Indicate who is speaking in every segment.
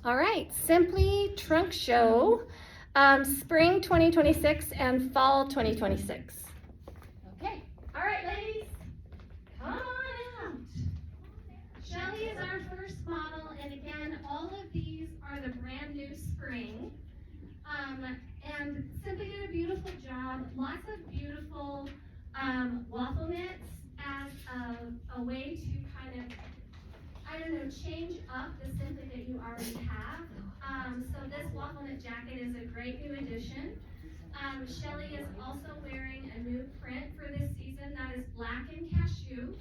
Speaker 1: All right, Sympli Trunk Show, Spring 2026 and Fall 2026. Okay, all right, ladies, come on out. Shelly is our first model, and again, all of these are the brand new spring. And Sympli did a beautiful job, lots of beautiful waffle knits as a way to kind of, I don't know, change up the Sympli that you already have. So this waffle knit jacket is a great new addition. Shelly is also wearing a new print for this season that is black and cashew.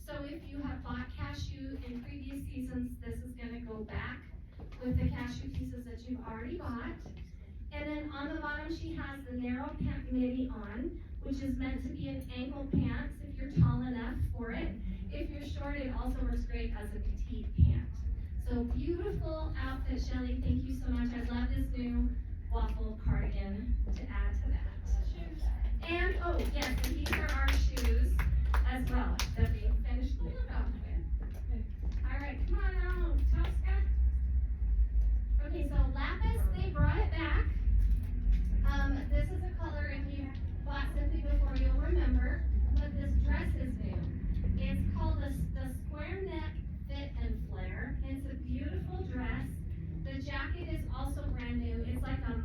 Speaker 1: So if you have bought cashew in previous seasons, this is going to go back with the cashew pieces that you've already bought. And then on the bottom, she has the narrow pant midi on, which is meant to be an ankle pants if you're tall enough for it. If you're short, it also works great as a petite pant. So beautiful outfit, Shelly. Thank you so much. I love this new waffle cardigan to add to that. And oh yes, and these are our shoes as well that we finished the look off with. All right, come on out, Tosca. Okay, so lapis, they brought it back. This is a color, if you bought Sympli before, you'll remember, but this dress is new. It's called the square neck fit and flare. It's a beautiful dress. The jacket is also brand new. It's like a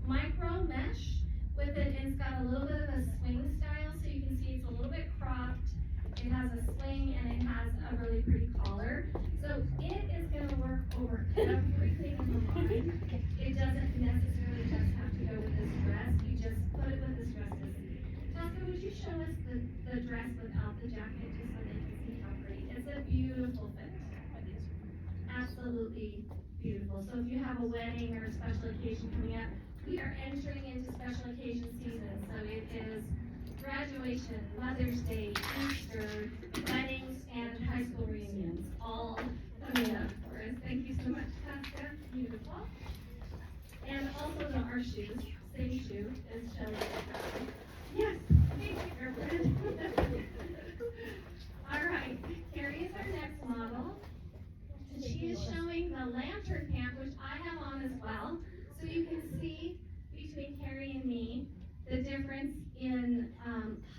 Speaker 1: micro mesh with it. It's got a little bit of a swing style, so you can see it's a little bit cropped. It has a swing and it has a really pretty collar. So it is going to work over everything in the line. It doesn't necessarily just have to go with this dress. You just put it with this dress. Tosca, would you show us the dress without the jacket just so they can see how pretty? It's a beautiful fit. Absolutely beautiful. So if you have a wedding or a special occasion coming up, we are entering into special occasion season. So it is graduation, Mother's Day, Easter, weddings, and high school reunions, all coming up for us. Thank you so much, Tosca. Beautiful. And also our shoes, same shoe as Shelly. Yes, thank you, girlfriend. All right, Carrie is our next model. She is showing the lantern pant, which I have on as well. So you can see between Carrie and me the difference in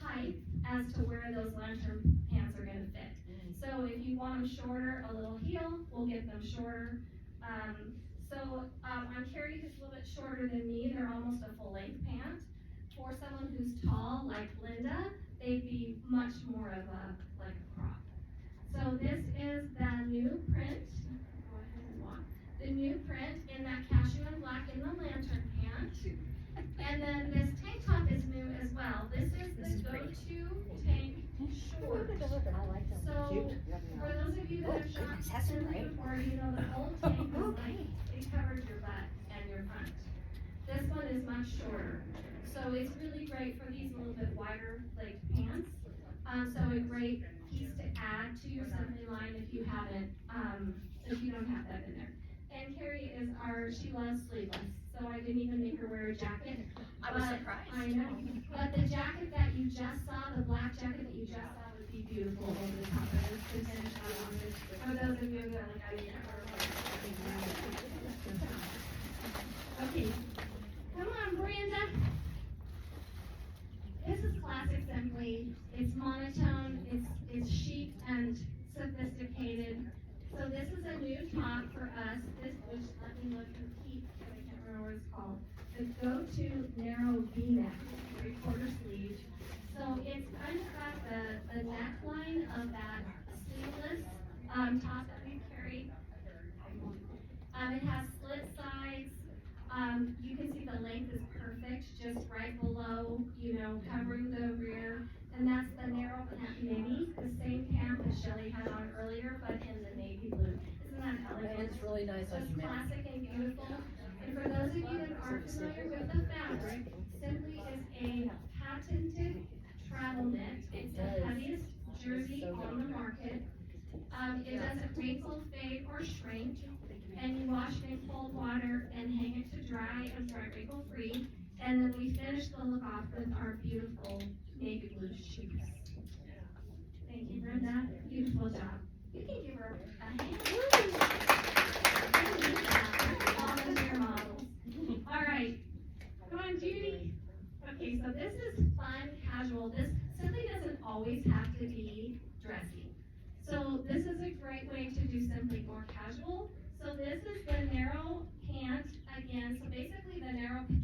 Speaker 1: height as to where those lantern pants are going to fit. So if you want them shorter, a little heel, we'll get them shorter. On Carrie, who's a little bit shorter than me, they're almost a full length pant. For someone who's tall, like Linda, they'd be much more of like a crop. So this is the new print. Go ahead and walk. The new print in that cashew and black in the lantern pant. And then this tank top is new as well. This is the go-to tank short. So for those of you that have shopped Sympli before, you know the old tank was like, it covered your butt and your front. This one is much shorter. So it's really great for these little bit wider leg pants. So a great piece to add to your Sympli line if you haven't, if you don't have that in there. And Carrie she loves sleeveless, so I didn't even make her wear a jacket.
Speaker 2: I was surprised.
Speaker 1: I know. But the jacket that you just saw, the black jacket that you just saw, would be beautiful over the top of it. To finish out on it. For those of you that are like, I didn't ever Okay. Come on, Brenda. This is classic Sympli. It's monotone, it's chic and sophisticated. So this is a new top for us. This, which let me look and peek, but I can't remember what it's called. The go-to narrow V-neck, 3/4 sleeve. So it's kind of got the neckline of that sleeveless top that we carry. It has split sides. You can see the length is perfect, just right below, covering the rear. And that's the narrow pant midi, the same pant that Shelly had on earlier, but in the navy blue. Isn't that elegant?
Speaker 2: It's really nice.
Speaker 1: Just classic and beautiful. And for those of you that aren't familiar with the fabric, Sympli is a patented travel knit. It's the heaviest jersey on the market. It doesn't wrinkle, fade, or shrink. And you wash it in cold water and hang it to dry and dry wrinkle free. And then we finish the look off with our beautiful navy blue shoes. Thank you, Brenda. Beautiful job. You can give her a hand. more casual. So this is the narrow pant again. So basically the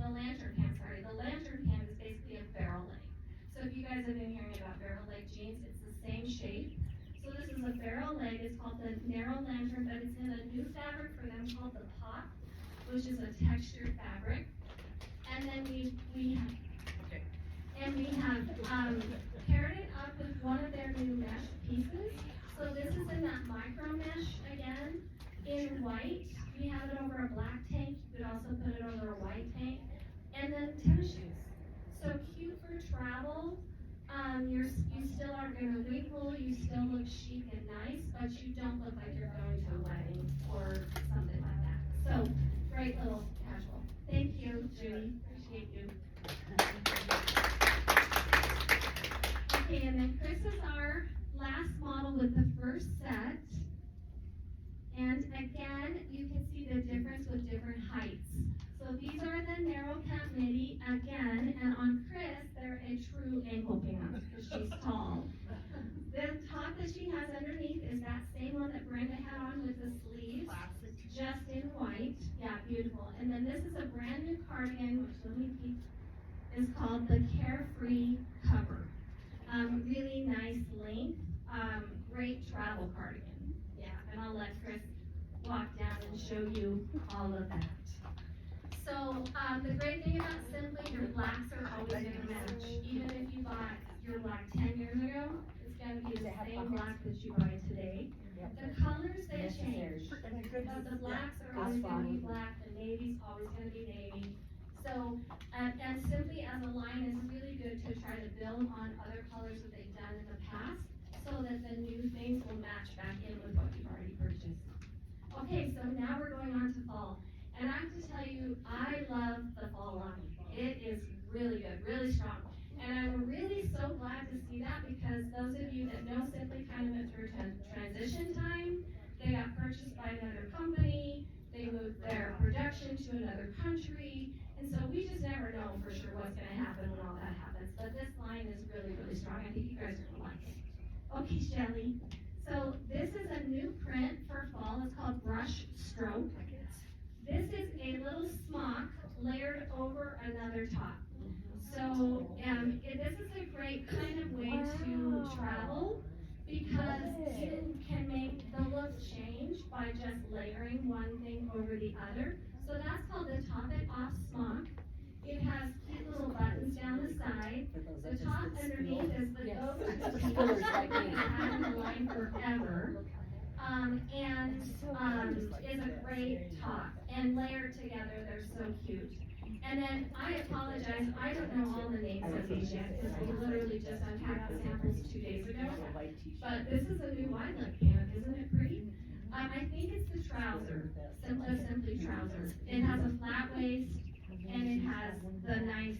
Speaker 1: lantern pant, the lantern pant is basically a barrel leg. So if you guys have been hearing about barrel leg jeans, it's the same shape. So this is a barrel leg. It's called the narrow lantern, but it's in a new fabric for them called the pop, which is a textured fabric. And then we have paired it up with one of their new mesh pieces. So this is in that micro mesh again, in white. We have it over a black tank. You could also put it over a white tank. And then tennis shoes. So cute for travel. You still are going to wiggle. You still look chic and nice, but you don't look like you're going to a wedding or something like that. So great little casual. Thank you, Judy. Appreciate you. Okay, and then Chris is our last model with the first set. And again, you can see the difference with different heights. So these are the narrow pant midi again, and on Chris, they're a true ankle pant because she's tall. The top that she has underneath is that same one that Brenda had on with the sleeves, just in white. Yeah, beautiful. And then this is a brand new cardigan, which let me peek, is called the Carefree Cover. Really nice length, great travel cardigan. Yeah, and I'll let Chris walk down and show you all of that. So the great thing about Sympli, your blacks are always going to match. Even if you bought your black 10 years ago, it's going to be the same black that you buy today. The colors, they change. The blacks are always going to be black, the navy's always going to be navy. So, and Sympli as a line is really good to try to build on other colors that they've done in the past so that the new things will match back in with what you've already purchased. Okay, so now we're going on to fall. And I have to tell you, I love the fall line. It is really good, really strong. And I'm really so glad to see that because those of you that know Sympli kind of went through transition time. They got purchased by another company. They moved their production to another country. And so we just never know for sure what's going to happen when all that happens. But this line is really, really strong. I think you guys are going to like it. Okay, Shelly. So this is a new print for fall. It's called Brush Stroke. This is a little smock layered over another top. So this is a great kind of way to travel because you can make the look change by just layering one thing over the other. So that's called the Top It Off Smock. It has cute little buttons down the side. The top underneath is the go-to t-shirt that you can have in the line forever. And is a great top. And layered together, they're so cute. And then I apologize, I don't know all the names of these yet because we literally just unpacked the samples 2 days ago. But this is a new wide leg pant, isn't it pretty? I think it's the trouser, Sympli trouser. It has a flat waist and it has the nice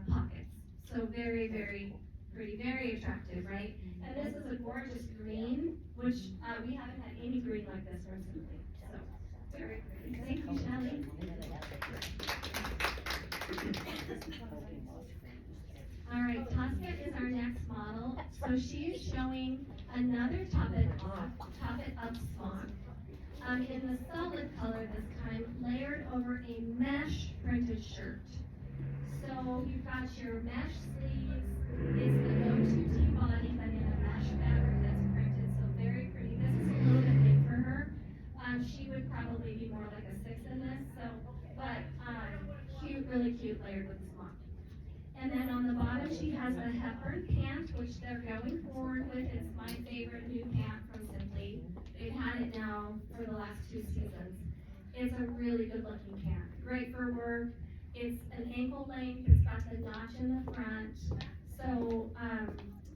Speaker 1: pockets. So very, very pretty, very attractive, right? And this is a gorgeous green, which we haven't had any green like this from Sympli. So very pretty. Thank you, Shelly. All right, Tosca is our next model. So she is showing another Top It Up smock in the solid color this time, layered over a mesh printed shirt. So you've got your mesh sleeves. It's the go-to T-body, but in a mesh fabric that's printed, so very pretty. This is a little bit big for her. She would probably be more like a 6 in this. So, but cute, really cute, layered with smock. And then on the bottom, she has a Hepburn pant, which they're going forward with. It's my favorite new pant from Sympli. They've had it now for the last 2 seasons. It's a really good looking pant. Great for work. It's an ankle length. It's got the notch in the front. So,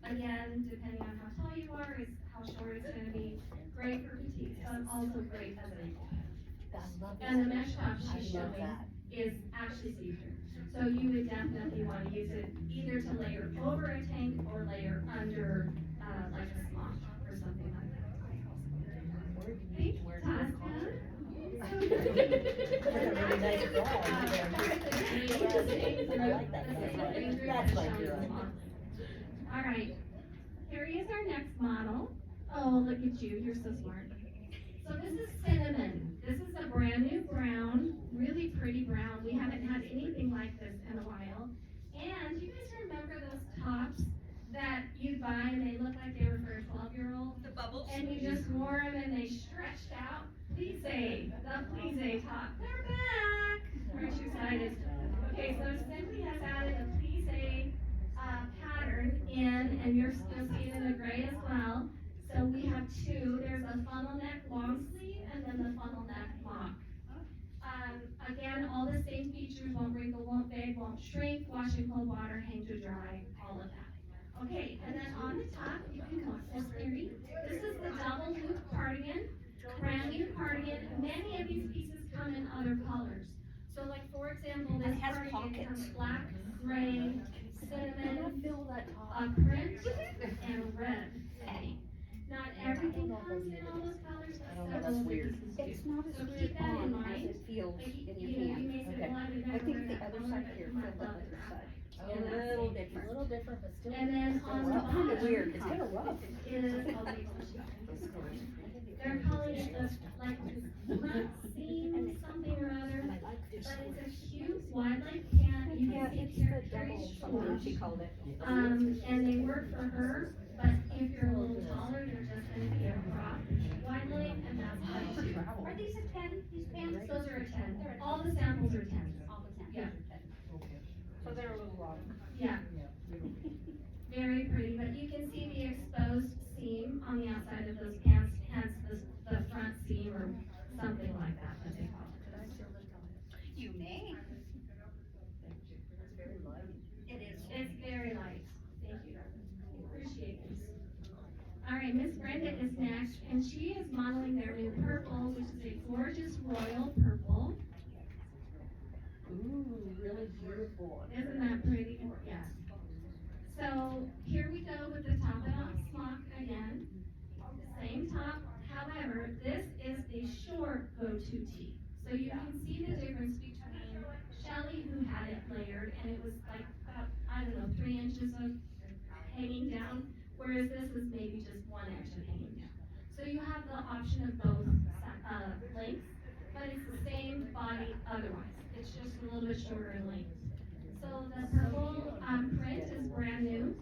Speaker 1: again, depending on how tall you are, is how short it's going to be. Great for petite, but also great as an ankle pant. And the mesh top she's showing is actually see-through. So you would definitely want to use it either to layer over a tank or layer under like a smock or something like that. Hey, Tosca. All right, here is our next model. Oh, look at you, you're so smart. So this is cinnamon. This is a brand new brown, really pretty brown. We haven't had anything like this in a while. And you guys remember those tops that you buy and they look like they were for a 12-year-old?
Speaker 2: The bubbles.
Speaker 1: And you just wore them and they stretched out. Please the Please top. They're back. Aren't you excited? Okay, so Sympli has added a Please pattern in, and you'll see it in the gray as well. So we have two. There's a funnel neck long sleeve and then the funnel neck mock. Again, all the same features, won't wrinkle, won't fade, won't shrink, wash in cold water, hang to dry, all of that. Okay, and then on the top, you can go full theory. This is the double loop cardigan, brand new cardigan. Many of these pieces come in other colors. So like for example, this cardigan comes black, gray, cinnamon, print, and red. Not everything comes in all those colors, but several of the pieces do.
Speaker 3: It's not as
Speaker 1: So
Speaker 3: good
Speaker 1: keep that in
Speaker 3: on
Speaker 1: mind.
Speaker 3: as it feels
Speaker 1: Like,
Speaker 3: in
Speaker 1: you
Speaker 3: your
Speaker 1: know, you
Speaker 3: hand.
Speaker 1: may say,
Speaker 3: Okay.
Speaker 1: well, I would
Speaker 3: I
Speaker 1: never
Speaker 3: think
Speaker 1: wear
Speaker 3: the
Speaker 1: that
Speaker 3: other
Speaker 1: color,
Speaker 3: side
Speaker 1: but
Speaker 3: here
Speaker 1: my
Speaker 3: feels like
Speaker 1: love
Speaker 3: the
Speaker 1: it.
Speaker 3: side.
Speaker 1: Yeah,
Speaker 3: A
Speaker 1: that's
Speaker 3: little
Speaker 1: it.
Speaker 3: different.
Speaker 4: A little different, but still.
Speaker 1: And then on the
Speaker 3: It's kind of
Speaker 1: bottom
Speaker 3: weird. It's kind of rough.
Speaker 1: is a label. They're calling it the, like, front seam something or other, but it's a cute wide leg pant. You
Speaker 3: Yeah,
Speaker 1: can
Speaker 3: it's
Speaker 1: see
Speaker 3: the
Speaker 1: very
Speaker 3: double
Speaker 1: short.
Speaker 3: something she called it.
Speaker 1: And they work for her, but if you're a little taller, they're just gonna be a crop wide leg, and that's fine too.
Speaker 3: Are these a 10, these pants?
Speaker 1: Those are a 10. All the samples are 10s.
Speaker 3: All the samples
Speaker 1: Yeah.
Speaker 3: are 10. So they're a little long.
Speaker 1: Yeah. Very pretty, but you can see the exposed seam on the outside of those pants, hence the front seam or something like that they call it.
Speaker 3: You may. It is.
Speaker 1: It's very light. Thank you. Appreciate this. All right, Miss Brenda is next, and she is modeling their new purple, which is a gorgeous royal purple.
Speaker 3: Ooh, really beautiful.
Speaker 1: Isn't that pretty? Yeah. So here we go with the top and off smock again. Same top. However, this is a short go-to tee. So you can see the difference between Shelly, who had it layered, and it was like about, I don't know, 3 inches of hanging down, whereas this is maybe just 1 inch of hanging down. So you have the option of both lengths, but it's the same body otherwise. It's just a little bit shorter in length. So the purple print is brand new.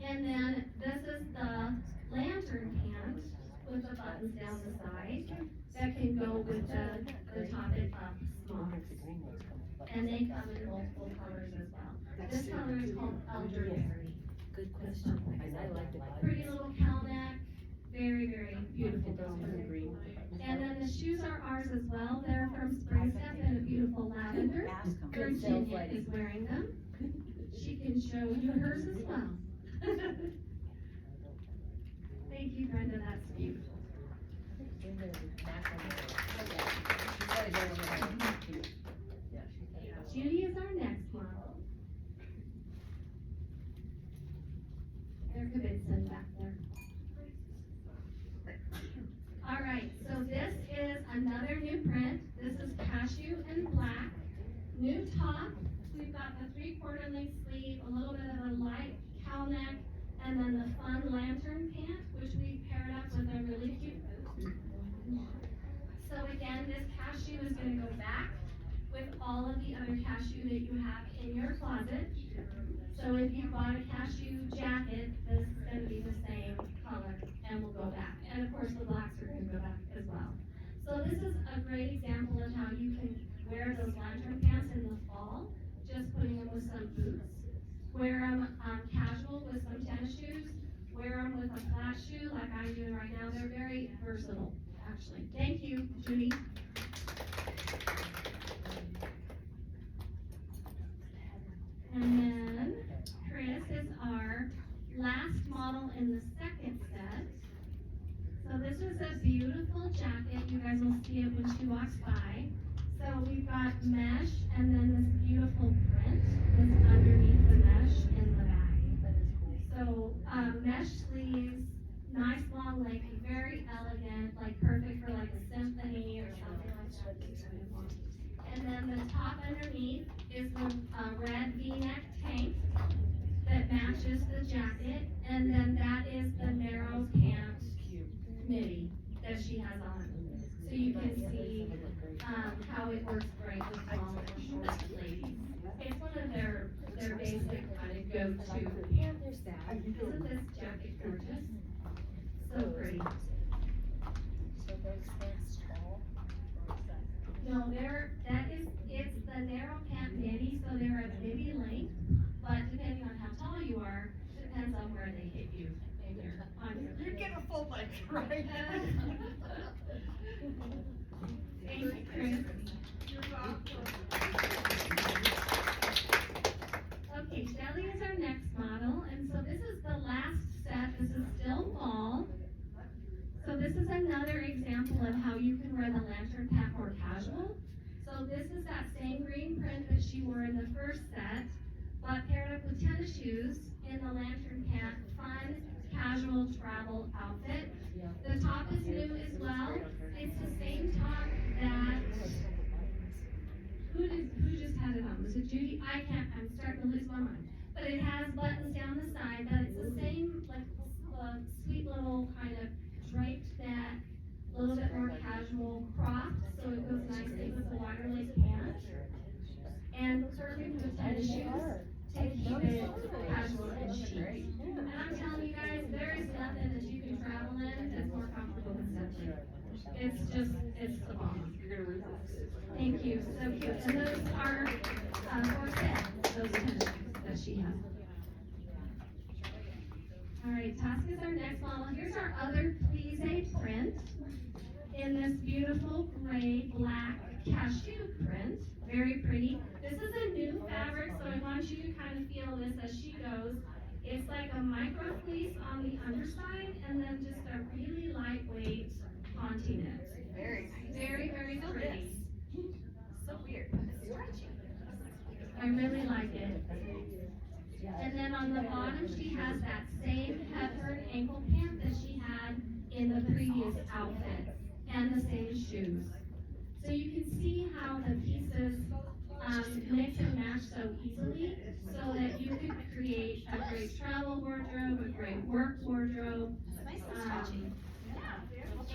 Speaker 1: And then this is the lantern pant with the buttons down the side that can go with the top and up smocks. And they come in multiple colors as well. This color is called elderberry.
Speaker 4: Good question. I like it.
Speaker 1: Pretty little cowl neck, very, very beautiful color. And then the shoes are ours as well. They're from Spring Step in a beautiful lavender. Virginia is wearing them. She can show you hers as well. Thank you, Brenda, that's beautiful. Judy is our next model. There could be some back there. All right, so this is another new print. This is cashew and black. New top. We've got the 3/4 length sleeve, a little bit of a light cowl neck, and then the fun lantern pant, which we paired up with a really cute boot. So again, this cashew is going to go back with all of the other cashew that you have in your closet. So if you bought a cashew jacket, this is going to be the same color and will go back. And of course, the blacks are going to go back as well. So this is a great example of how you can wear those lantern pants in the fall, just putting them with some boots. Wear them casual with some tennis shoes. Wear them with a flat shoe like I'm doing right now. They're very versatile, actually. Thank you, Judy. And then Chris is our last model in the second set. So this is a beautiful jacket. You guys will see it when she walks by. So we've got mesh and then this beautiful print is underneath the mesh in the back. So mesh sleeves, nice long length, very elegant, like perfect for like a symphony or something like that. And then the top underneath is the red V-neck tank that matches the jacket, and then that is the narrow pant midi. that she has on. So you can see, how it works great with small or short ladies. It's one of their basic kind of go-to.
Speaker 4: Yeah, there's that.
Speaker 1: Isn't this jacket gorgeous? So pretty.
Speaker 4: So those pants tall?
Speaker 1: No, it's the narrow pant midi, so they're a midi length, but depending on how tall you are, depends on where they hit you.
Speaker 3: You're getting a full length, right?
Speaker 1: Thank you, Chris.
Speaker 3: You're welcome.
Speaker 1: Okay, Shelly is our next model, and so this is the last set. This is still fall. So this is another example of how you can wear the lantern pant more casual. So this is that same green print that she wore in the first set, but paired up with tennis shoes in the lantern pant, fun, casual travel outfit. The top is new as well. It's the same top that, who just had it on? Was it Judy? I'm starting to lose my mind. But it has buttons down the side, but it's the same, like, sweet little kind of draped neck, a little bit more casual cropped, so it goes nicely with the wider leg pant. And perfect with tennis shoes to keep it casual and chic. And I'm telling you guys, there is nothing that you can travel in that's more comfortable than Sympli. It's the bomb. Thank you, so cute. And those are, corset, those tennis shoes that she has. All right, Tosca's our next model. Here's our other plissé print in this beautiful gray, black cashew print. Very pretty. This is a new fabric, so I want you to kind of feel this as she goes. It's like a micro fleece on the underside, and then just a really lightweight ponte knit.
Speaker 3: Very nice.
Speaker 1: Very, very pretty.
Speaker 3: So weird.
Speaker 1: I really like it. And then on the bottom, she has that same pattern ankle pant that she had in the previous outfit, and the same shoes. So you can see how the pieces mix and match so easily, so that you could create a great travel wardrobe, a great work wardrobe,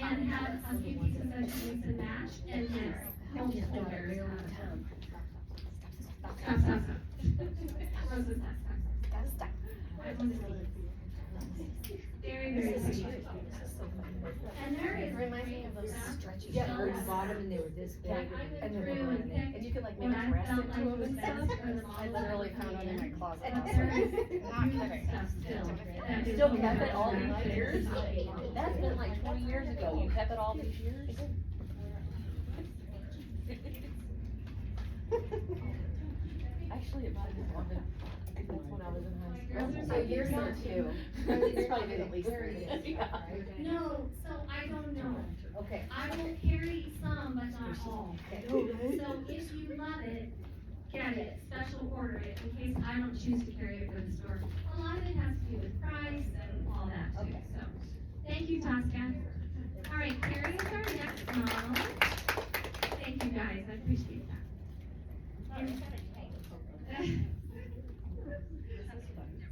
Speaker 1: and have a few pieces that you mix and match, and just multiple wears. Stop. Rosa, stop. Very, very pretty. And there is
Speaker 4: Reminds me of those stretchy
Speaker 1: Yeah,
Speaker 4: shorts.
Speaker 1: or
Speaker 4: The bottom and they were this big.
Speaker 1: I
Speaker 4: and
Speaker 1: went
Speaker 4: they
Speaker 1: through
Speaker 4: were
Speaker 1: and
Speaker 4: running.
Speaker 1: picked
Speaker 4: And you could like
Speaker 1: what
Speaker 4: maybe
Speaker 1: I
Speaker 4: dress
Speaker 1: felt
Speaker 4: into
Speaker 1: like
Speaker 4: them
Speaker 1: was
Speaker 4: and
Speaker 1: best
Speaker 4: stuff.
Speaker 1: for the model
Speaker 3: I
Speaker 1: that
Speaker 3: literally
Speaker 1: I'm
Speaker 3: found one in my
Speaker 1: in.
Speaker 3: closet.
Speaker 1: There is
Speaker 3: Not
Speaker 1: new
Speaker 3: kidding.
Speaker 1: stuff still. that is
Speaker 2: Still
Speaker 1: so
Speaker 2: kept it all
Speaker 1: attractive.
Speaker 2: these years? That's been like 20 years ago, you kept it all these years? Actually, it might have been longer, that's when I was in high school.
Speaker 4: So yours are two.
Speaker 2: It's probably been at least 3 years.
Speaker 1: No, so I don't know.
Speaker 4: Okay.
Speaker 1: I will carry some, but not all. So if you love it, get it, special order it, in case I don't choose to carry it for the store. A lot of it has to do with price and all that too, so. Thank you, Tosca. All right, Carrie is our next model. Thank you, guys, I appreciate that.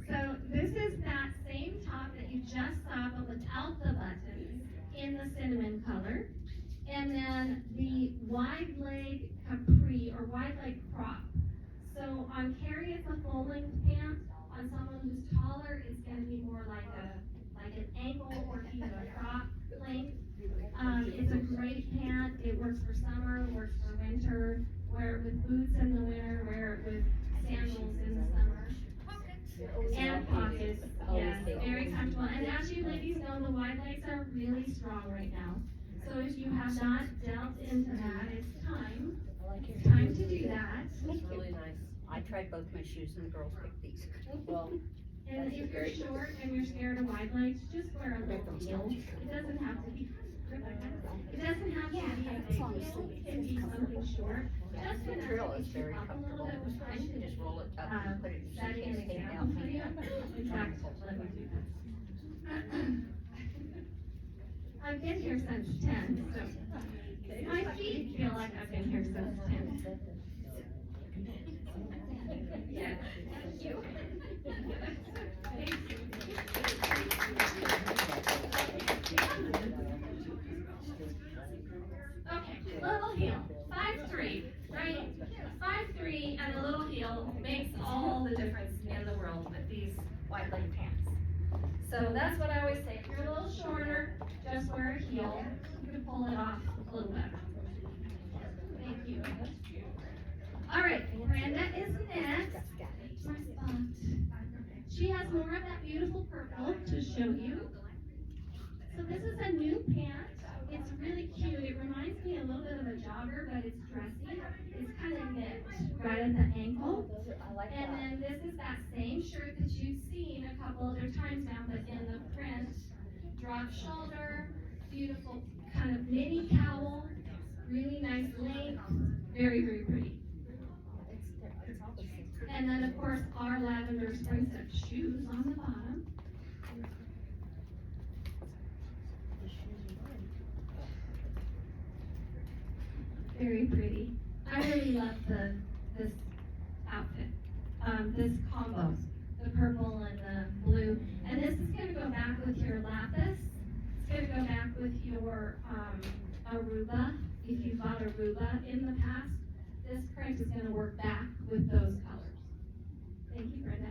Speaker 1: So this is that same top that you just saw, but without the buttons, in the cinnamon color. And then the wide leg capri or wide leg crop. So on Carrie, it's a full length pant. On someone who's taller, it's gonna be more like an ankle or even a crop length. It's a great pant. It works for summer, works for winter. Wear it with boots in the winter, wear it with sandals in the summer. And pockets, yes, very comfortable. And as you ladies know, the wide legs are really strong right now. So if you have not delved into that, it's time to do that.
Speaker 2: It's really nice.
Speaker 3: I tried both my shoes and the girls picked these.
Speaker 2: Well,
Speaker 1: And if you're short and you're scared of wide legs, just wear a little heel. It doesn't have to be, it doesn't have to be a big heel, it can be something short. Just
Speaker 3: The
Speaker 1: enough
Speaker 3: drill
Speaker 1: to
Speaker 3: is
Speaker 1: get you
Speaker 3: very
Speaker 1: up a little
Speaker 3: comfortable.
Speaker 1: bit with
Speaker 3: I can just roll it up and put it in your
Speaker 1: setting an
Speaker 3: suitcase, take it
Speaker 1: example
Speaker 3: out.
Speaker 1: for you. In fact, let me do this. I've been here since 10, so my feet feel like I've been here since 10. Yeah, thank you. Thank you. little heel, 5'3", right? 5'3" and a little heel makes all the difference in the world with these wide leg pants. So that's what I always say. If you're a little shorter, just wear a heel. You can pull it off a little better. Thank you. All right, Brenda is next. My spot. She has more of that beautiful purple to show you. So this is a new pant. It's really cute. It reminds me a little bit of a jogger, but it's dressy. It's kind of knit right at the ankle. And then this is that same shirt that you've seen a couple other times now, but in the print. Drop shoulder, beautiful kind of mini cowl, really nice length, very, very pretty. And then of course our lavender spring set shoes on the bottom. Very pretty. I really love this outfit, this combo, the purple and the blue. And this is going to go back with your lapis. It's going to go back with your Aruba. If you bought Aruba in the past, this print is going to work back with those colors. Thank you, Brenda.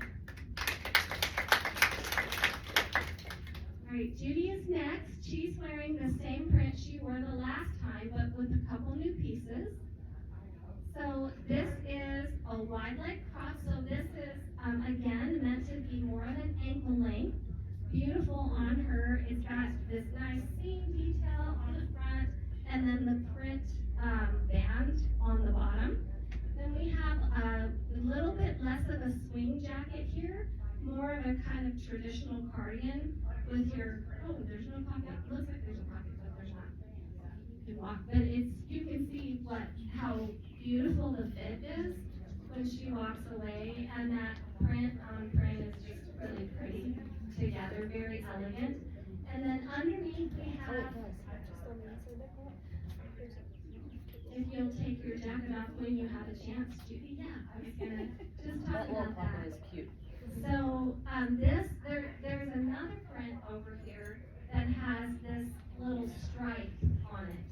Speaker 1: All right, Judy is next. She's wearing the same print she wore the last time, but with a couple new pieces. So this is a wide leg crop. So this is, again, meant to be more of an ankle length. Beautiful on her. It's got this nice seam detail on the front, and then the print band on the bottom. Then we have a little bit less of a swing jacket here, more of a kind of traditional cardigan with your, oh, there's no pocket. Looks like there's a pocket, but there's not. You can walk, but you can see how beautiful the fit is when she walks away, and that print on print is just really pretty together, very elegant. And then underneath we have, if you'll take your jacket off when you have a chance, Judy, yeah, I was gonna just talk about that.
Speaker 2: Is cute.
Speaker 1: So there's another print over here that has this little stripe on it.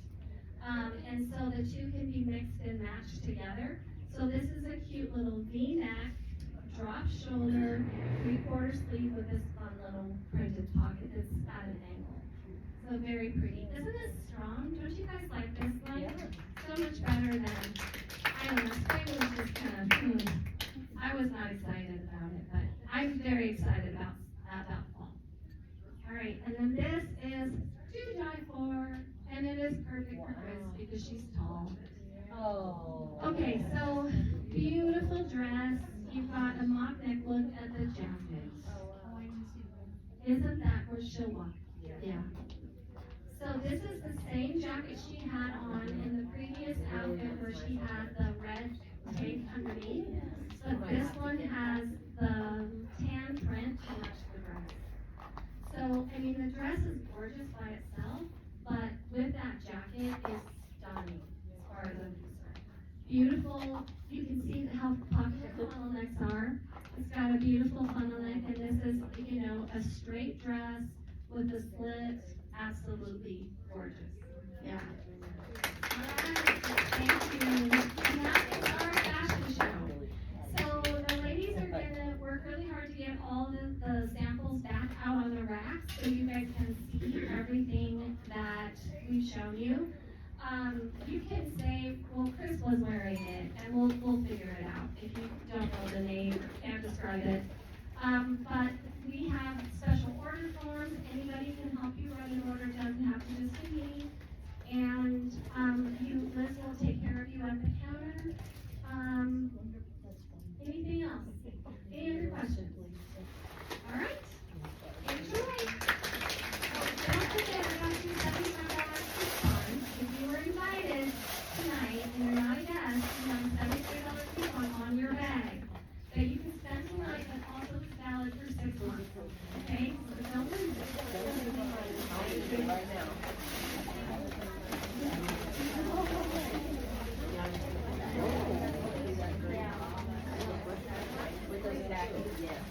Speaker 1: And so the two can be mixed and matched together. So this is a cute little V-neck, drop shoulder, 3/4 sleeve with this fun little printed pocket that's at an angle. So very pretty. Isn't this strong? Don't you guys like this one?
Speaker 2: Yeah.
Speaker 1: So much better than, I don't know, spring was just kind of, I was not excited about it, but I'm very excited about fall. All right, and then this is to die for, and it is perfect for Chris because she's tall.
Speaker 2: Oh.
Speaker 1: Okay, so beautiful dress. You've got a mock neck. Look at the jacket. Isn't that where she'll walk? Yeah. So this is the same jacket she had on in the previous outfit where she had the red tape underneath. But this one has the tan print to match the dress. So, I mean, the dress is gorgeous by itself, but with that jacket is stunning as far as I'm concerned. Beautiful. You can see how pocket the funnel necks are. It's got a beautiful funnel neck, and this is, you know, a straight dress with a slit. Absolutely gorgeous. Yeah. All right. Thank you. And that is our fashion show. So the ladies are going to work really hard to get all the samples back out on the racks so you guys can see everything that we've shown you. You can say, well, Chris was wearing it, and we'll figure it out if you don't know the name or can't describe it. But we have special order forms. Anybody can help you write an order. It doesn't have to just be me. And Liz will take care of you at the counter. Anything else? Any other questions? All right. Enjoy. Don't forget about your $75 coupon. If you were invited tonight and you're not a guest, you have a $73 coupon on your bag that you can spend tonight, but also is valid for 6 months. Okay? So don't lose it.
Speaker 2: Right now. With those jackets, yeah.